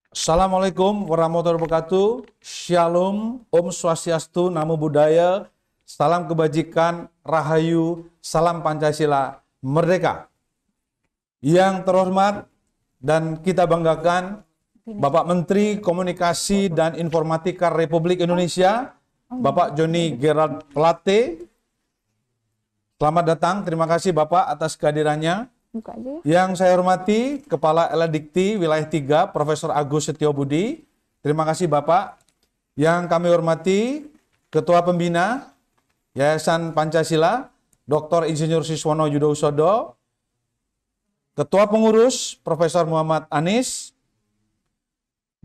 Assalamualaikum warahmatullahi wabarakatuh. Shalom, Om Swastiastu, Namo Buddhaya, salam kebajikan, Rahayu, salam Pancasila, Merdeka. Yang terhormat dan kita banggakan, Bapak Menteri Komunikasi dan Informatika Republik Indonesia, Bapak Johnny Gerald Plate. Selamat datang, terima kasih Bapak atas kehadirannya. Buka aja ya. Yang saya hormati Kepala LDikti Wilayah 3, Profesor Agus Setiobudi. Terima kasih Bapak. Yang kami hormati Ketua Pembina Yayasan Pancasila, Dr. Insinyur Siswono Yudhoyosodo. Ketua Pengurus Profesor Muhammad Anis.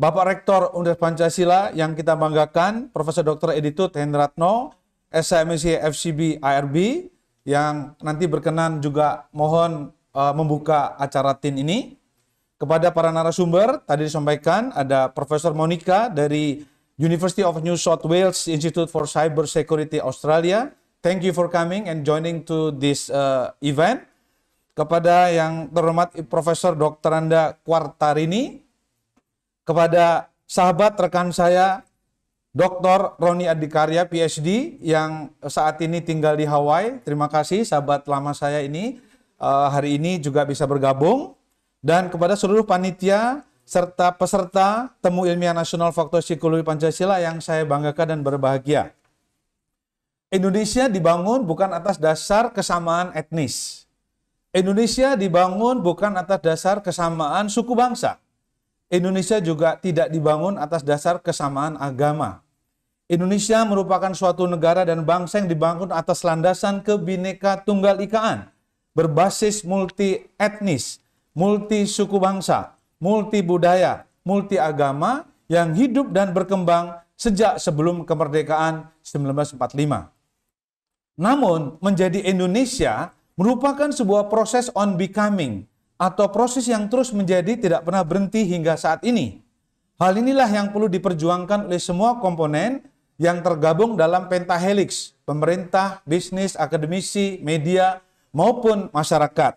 Bapak Rektor Universitas Pancasila yang kita banggakan, Profesor Dr. Editut Hendratno, SHMSI FCB ARB, yang nanti berkenan juga mohon membuka acara TIN ini. Kepada para narasumber, tadi disampaikan ada Profesor Monica dari University of New South Wales Institute for Cyber Security Australia. Thank you for coming and joining to this event. Kepada yang terhormat Profesor Dr. Anda Kwartarini. Kepada sahabat rekan saya Dr. Roni Adikarya, PhD, yang saat ini tinggal di Hawaii. Terima kasih sahabat lama saya ini. Hari ini juga bisa bergabung. Dan kepada seluruh panitia serta peserta Temu Ilmiah Nasional Faktor Psikologi Pancasila yang saya banggakan dan berbahagia. Indonesia dibangun bukan atas dasar kesamaan etnis. Indonesia dibangun bukan atas dasar kesamaan suku bangsa. Indonesia juga tidak dibangun atas dasar kesamaan agama. Indonesia merupakan suatu negara dan bangsa yang dibangun atas landasan Kebhinneka Tunggal Ikaan, berbasis multi etnis, multi suku bangsa, multi budaya, multi agama yang hidup dan berkembang sejak sebelum kemerdekaan 1945. Namun, menjadi Indonesia merupakan sebuah proses on becoming atau proses yang terus menjadi tidak pernah berhenti hingga saat ini. Hal inilah yang perlu diperjuangkan oleh semua komponen yang tergabung dalam pentahelix, pemerintah, bisnis, akademisi, media, maupun masyarakat.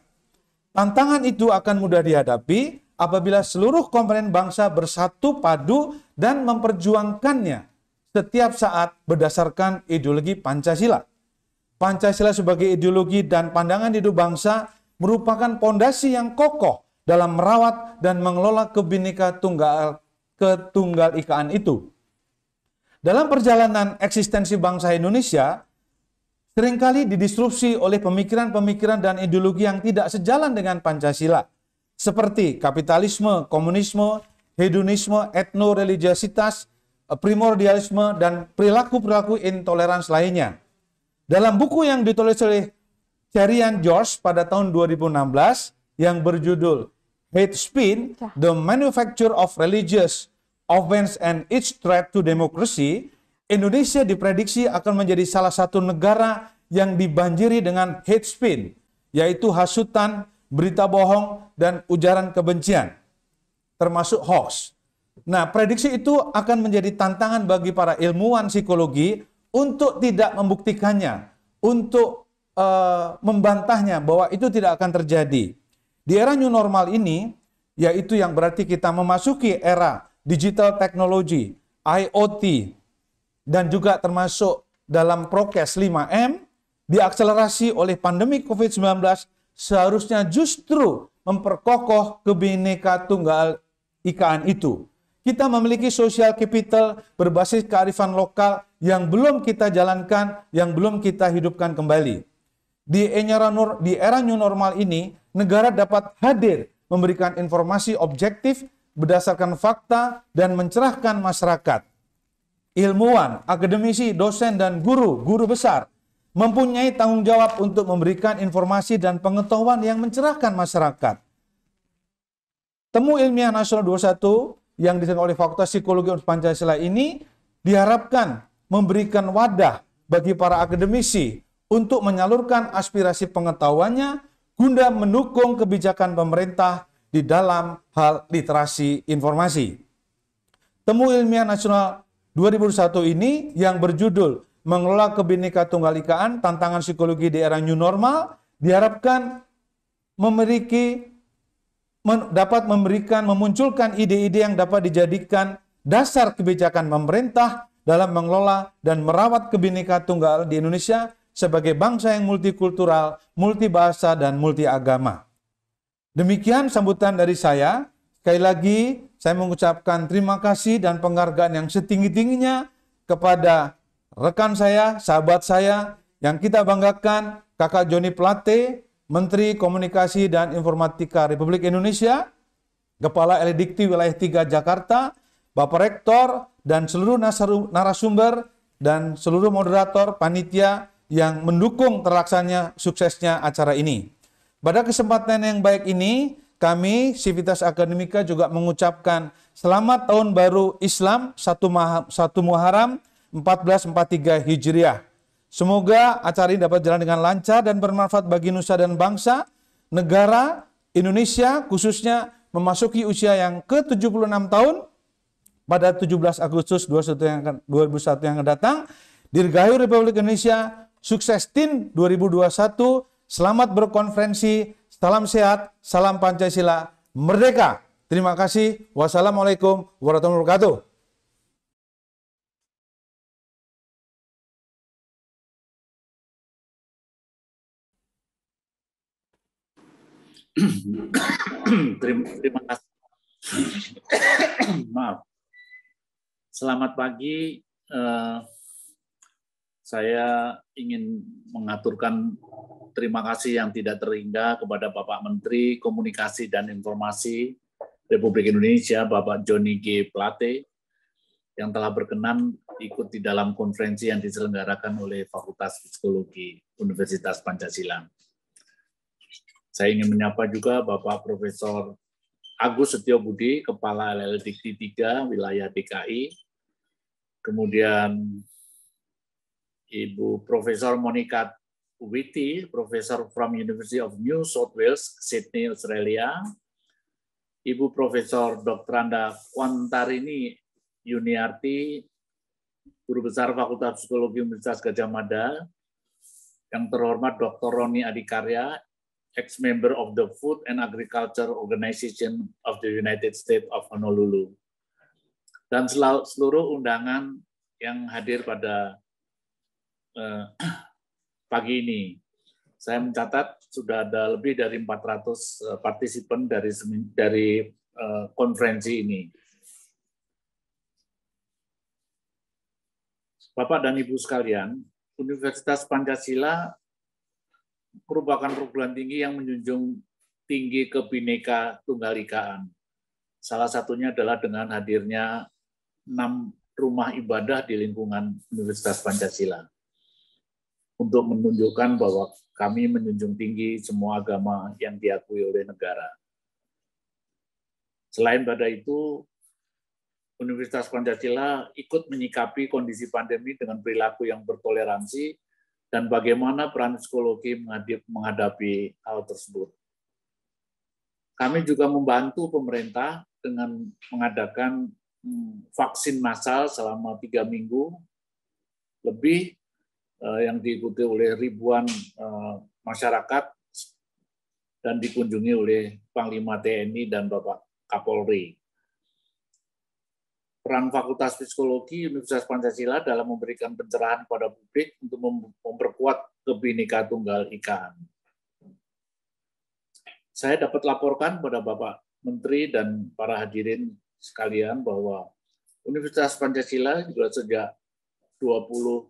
Tantangan itu akan mudah dihadapi apabila seluruh komponen bangsa bersatu padu dan memperjuangkannya setiap saat berdasarkan ideologi Pancasila. Pancasila sebagai ideologi dan pandangan hidup bangsa merupakan pondasi yang kokoh dalam merawat dan mengelola Kebhinneka Tunggal Ikaan itu. Dalam perjalanan eksistensi bangsa Indonesia, seringkali didisrupsi oleh pemikiran-pemikiran dan ideologi yang tidak sejalan dengan Pancasila, seperti kapitalisme, komunisme, hedonisme, etno-religiositas, primordialisme, dan perilaku-perilaku intoleransi lainnya. Dalam buku yang ditulis oleh Cherian George pada tahun 2016 yang berjudul Hate Speech, The Manufacture of Religious Offense and Its Threat to Democracy, Indonesia diprediksi akan menjadi salah satu negara yang dibanjiri dengan hate speech, yaitu hasutan, berita bohong, dan ujaran kebencian, termasuk hoax. Nah, prediksi itu akan menjadi tantangan bagi para ilmuwan psikologi untuk tidak membuktikannya, untuk membantahnya bahwa itu tidak akan terjadi. Di era new normal ini, yaitu yang berarti kita memasuki era digital technology, IoT, dan juga termasuk dalam prokes 5M, diakselerasi oleh pandemi COVID-19, seharusnya justru memperkokoh Kebhinneka Tunggal Ikaan itu. Kita memiliki social capital berbasis kearifan lokal yang belum kita jalankan, yang belum kita hidupkan kembali. Di era new normal ini, negara dapat hadir memberikan informasi objektif berdasarkan fakta dan mencerahkan masyarakat. Ilmuwan, akademisi, dosen, dan guru besar mempunyai tanggung jawab untuk memberikan informasi dan pengetahuan yang mencerahkan masyarakat. Temu Ilmiah Nasional 21 yang disampaikan oleh Fakultas Psikologi Universitas Pancasila ini diharapkan memberikan wadah bagi para akademisi untuk menyalurkan aspirasi pengetahuannya guna mendukung kebijakan pemerintah di dalam hal literasi informasi. Temu Ilmiah Nasional 2021 ini yang berjudul Mengelola Kebhinneka Tunggal Ikaan, Tantangan Psikologi di Era New Normal, diharapkan dapat memunculkan ide-ide yang dapat dijadikan dasar kebijakan pemerintah dalam mengelola dan merawat Bhinneka Tunggal di Indonesia sebagai bangsa yang multikultural, multibahasa, dan multiagama. Demikian sambutan dari saya. Sekali lagi, saya mengucapkan terima kasih dan penghargaan yang setinggi-tingginya kepada rekan saya, sahabat saya, yang kita banggakan, Kakak Joni Plate, Menteri Komunikasi dan Informatika Republik Indonesia, Kepala LDIKTI Wilayah 3 Jakarta, Bapak Rektor, dan seluruh narasumber, dan seluruh moderator, panitia yang mendukung terlaksananya suksesnya acara ini. Pada kesempatan yang baik ini, kami, Civitas Akademika juga mengucapkan selamat tahun baru Islam 1 Muharram 1443 Hijriah. Semoga acara ini dapat jalan dengan lancar dan bermanfaat bagi nusa dan bangsa. Negara Indonesia khususnya memasuki usia yang ke-76 tahun pada 17 Agustus 2001 yang akan datang. Dirgahayu Republik Indonesia, sukses TIN 2021, selamat berkonferensi, salam sehat, salam Pancasila, merdeka. Terima kasih. Wassalamualaikum warahmatullahi wabarakatuh. Terima kasih. Maaf. Selamat pagi. Saya ingin mengaturkan terima kasih yang tidak terhingga kepada Bapak Menteri Komunikasi dan Informasi Republik Indonesia, Bapak Joni G. Plate, yang telah berkenan ikut di dalam konferensi yang diselenggarakan oleh Fakultas Psikologi Universitas Pancasila. Saya ingin menyapa juga Bapak Profesor Agus Setiobudi, Kepala LLDIKTI 3 Wilayah DKI, kemudian Ibu Profesor Monica Witi, Profesor from University of New South Wales, Sydney, Australia, Ibu Profesor Dr. Anda Kwantarini Yuniarti, Guru Besar Fakultas Psikologi Universitas Gadjah Mada, yang terhormat Dr. Roni Adikarya, ex-member of the Food and Agriculture Organization of the United States of Honolulu, dan seluruh undangan yang hadir pada pagi ini. Saya mencatat sudah ada lebih dari 400 partisipan dari konferensi ini. Bapak dan Ibu sekalian, Universitas Pancasila merupakan perguruan tinggi yang menjunjung tinggi Kebhinneka Tunggal-Ikaan. Salah satunya adalah dengan hadirnya 6 rumah ibadah di lingkungan Universitas Pancasila, untuk menunjukkan bahwa kami menjunjung tinggi semua agama yang diakui oleh negara. Selain pada itu, Universitas Pancasila ikut menyikapi kondisi pandemi dengan perilaku yang bertoleransi dan bagaimana peran psikologi menghadapi hal tersebut. Kami juga membantu pemerintah dengan mengadakan vaksin massal selama 3 minggu lebih yang diikuti oleh ribuan masyarakat dan dikunjungi oleh Panglima TNI dan Bapak Kapolri. Peran Fakultas Psikologi Universitas Pancasila dalam memberikan pencerahan kepada publik untuk memperkuat Kebhinneka Tunggal Ikaan. Saya dapat laporkan kepada Bapak Menteri dan para hadirin sekalian bahwa Universitas Pancasila juga sejak 20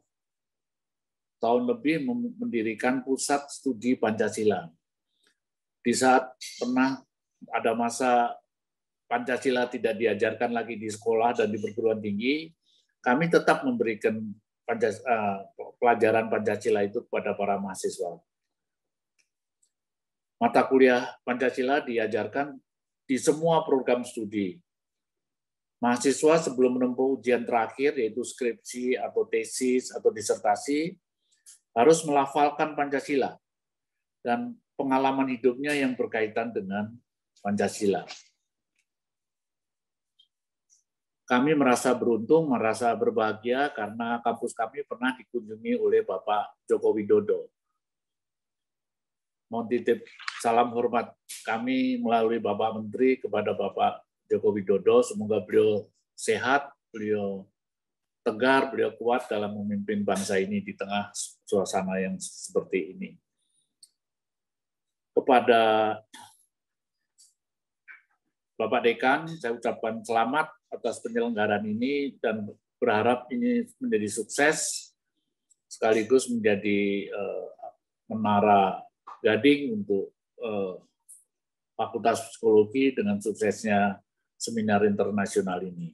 tahun lebih mendirikan pusat studi Pancasila. Di saat pernah ada masa Pancasila tidak diajarkan lagi di sekolah dan di perguruan tinggi, kami tetap memberikan pelajaran Pancasila itu kepada para mahasiswa. Mata kuliah Pancasila diajarkan di semua program studi. Mahasiswa sebelum menempuh ujian terakhir, yaitu skripsi atau tesis atau disertasi, harus melafalkan Pancasila dan pengalaman hidupnya yang berkaitan dengan Pancasila. Kami merasa beruntung, merasa berbahagia karena kampus kami pernah dikunjungi oleh Bapak Joko Widodo. Mohon titip salam hormat kami melalui Bapak Menteri kepada Bapak Joko Widodo, semoga beliau sehat, beliau tegar, beliau kuat dalam memimpin bangsa ini di tengah suasana yang seperti ini. Kepada Bapak Dekan, saya ucapkan selamat atas penyelenggaraan ini dan berharap ini menjadi sukses sekaligus menjadi menara gading untuk Fakultas Psikologi dengan suksesnya seminar internasional ini.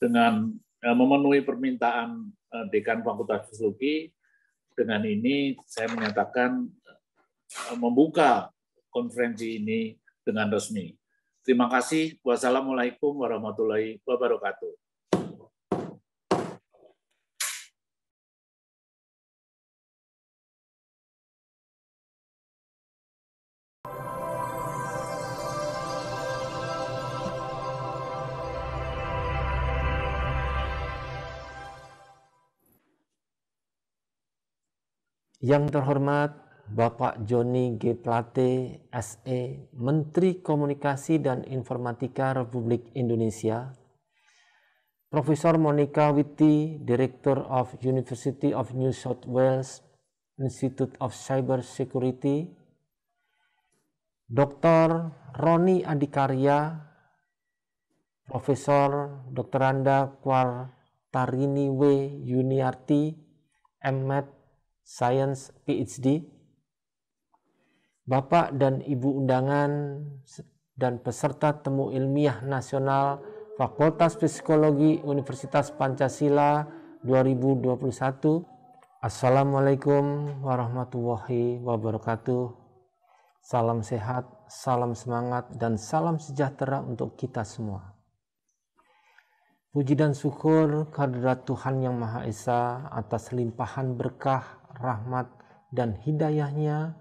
Dengan memenuhi permintaan Dekan Fakultas Psikologi, dengan ini saya menyatakan membuka konferensi ini dengan resmi. Terima kasih. Wassalamualaikum warahmatullahi wabarakatuh. Yang terhormat Bapak Joni G. Plate, SE, Menteri Komunikasi dan Informatika Republik Indonesia, Profesor Monica Witty, Director of University of New South Wales Institute of Cyber Security, Dr. Roni Adikarya, Profesor Dr. Anda Kwartarini W. Yuniarti, M.Med. Science PhD, Bapak dan Ibu undangan dan peserta temu ilmiah nasional Fakultas Psikologi Universitas Pancasila 2021. Assalamualaikum warahmatullahi wabarakatuh. Salam sehat, salam semangat, dan salam sejahtera untuk kita semua. Puji dan syukur kehadirat Tuhan Yang Maha Esa atas limpahan berkah, rahmat, dan hidayahnya.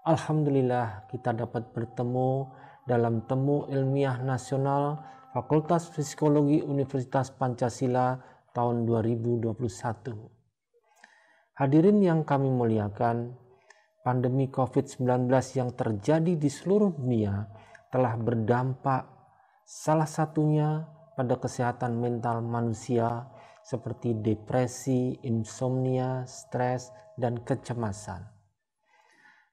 Alhamdulillah kita dapat bertemu dalam temu ilmiah nasional Fakultas Psikologi Universitas Pancasila tahun 2021. Hadirin yang kami muliakan, pandemi COVID-19 yang terjadi di seluruh dunia telah berdampak salah satunya pada kesehatan mental manusia seperti depresi, insomnia, stres, dan kecemasan.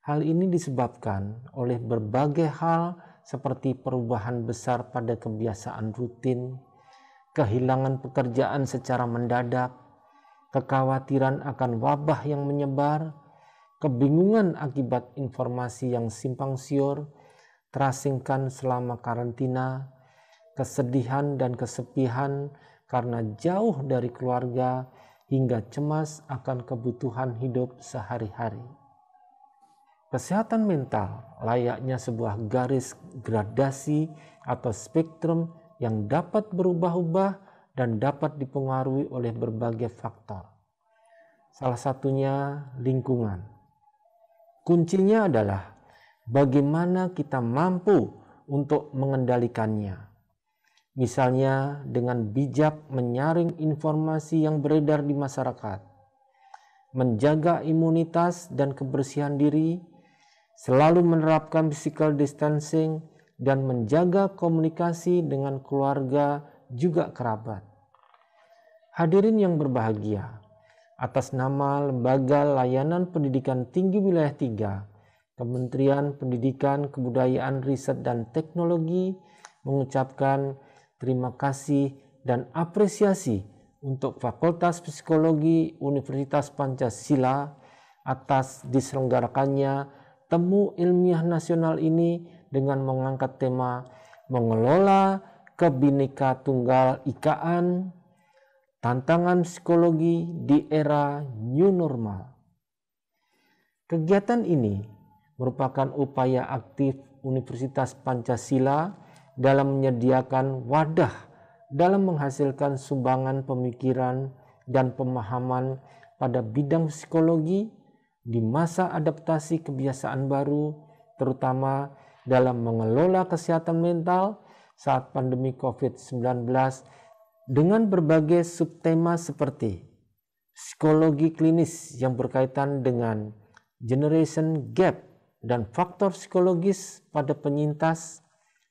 Hal ini disebabkan oleh berbagai hal seperti perubahan besar pada kebiasaan rutin, kehilangan pekerjaan secara mendadak, kekhawatiran akan wabah yang menyebar, kebingungan akibat informasi yang simpang siur, terasingkan selama karantina, kesedihan dan kesepian karena jauh dari keluarga, hingga cemas akan kebutuhan hidup sehari-hari. Kesehatan mental layaknya sebuah garis gradasi atau spektrum yang dapat berubah-ubah dan dapat dipengaruhi oleh berbagai faktor. Salah satunya lingkungan. Kuncinya adalah bagaimana kita mampu untuk mengendalikannya. Misalnya dengan bijak menyaring informasi yang beredar di masyarakat, menjaga imunitas dan kebersihan diri, selalu menerapkan physical distancing, dan menjaga komunikasi dengan keluarga juga kerabat. Hadirin yang berbahagia, atas nama Lembaga Layanan Pendidikan Tinggi Wilayah 3, Kementerian Pendidikan, Kebudayaan, Riset, dan Teknologi mengucapkan terima kasih dan apresiasi untuk Fakultas Psikologi Universitas Pancasila atas diselenggarakannya temu ilmiah nasional ini dengan mengangkat tema mengelola Kebhinneka Tunggal Ikaan, tantangan psikologi di era new normal. Kegiatan ini merupakan upaya aktif Universitas Pancasila dalam menyediakan wadah dalam menghasilkan sumbangan pemikiran dan pemahaman pada bidang psikologi di masa adaptasi kebiasaan baru, terutama dalam mengelola kesehatan mental saat pandemi COVID-19 dengan berbagai subtema seperti psikologi klinis yang berkaitan dengan generation gap dan faktor psikologis pada penyintas,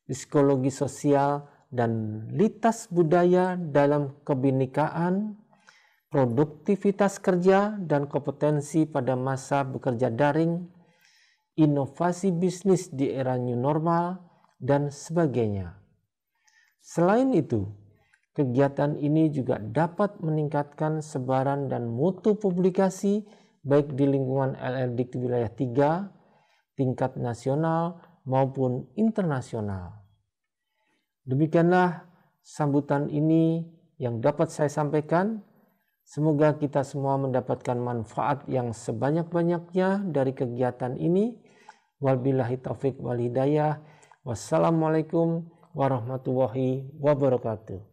psikologi sosial, dan lintas budaya dalam kebinekaan, produktivitas kerja dan kompetensi pada masa bekerja daring, inovasi bisnis di era new normal, dan sebagainya. Selain itu, kegiatan ini juga dapat meningkatkan sebaran dan mutu publikasi baik di lingkungan LLDikti Wilayah 3, tingkat nasional maupun internasional. Demikianlah sambutan ini yang dapat saya sampaikan. Semoga kita semua mendapatkan manfaat yang sebanyak-banyaknya dari kegiatan ini. Wabillahi taufiq wal hidayah. Wassalamualaikum warahmatullahi wabarakatuh.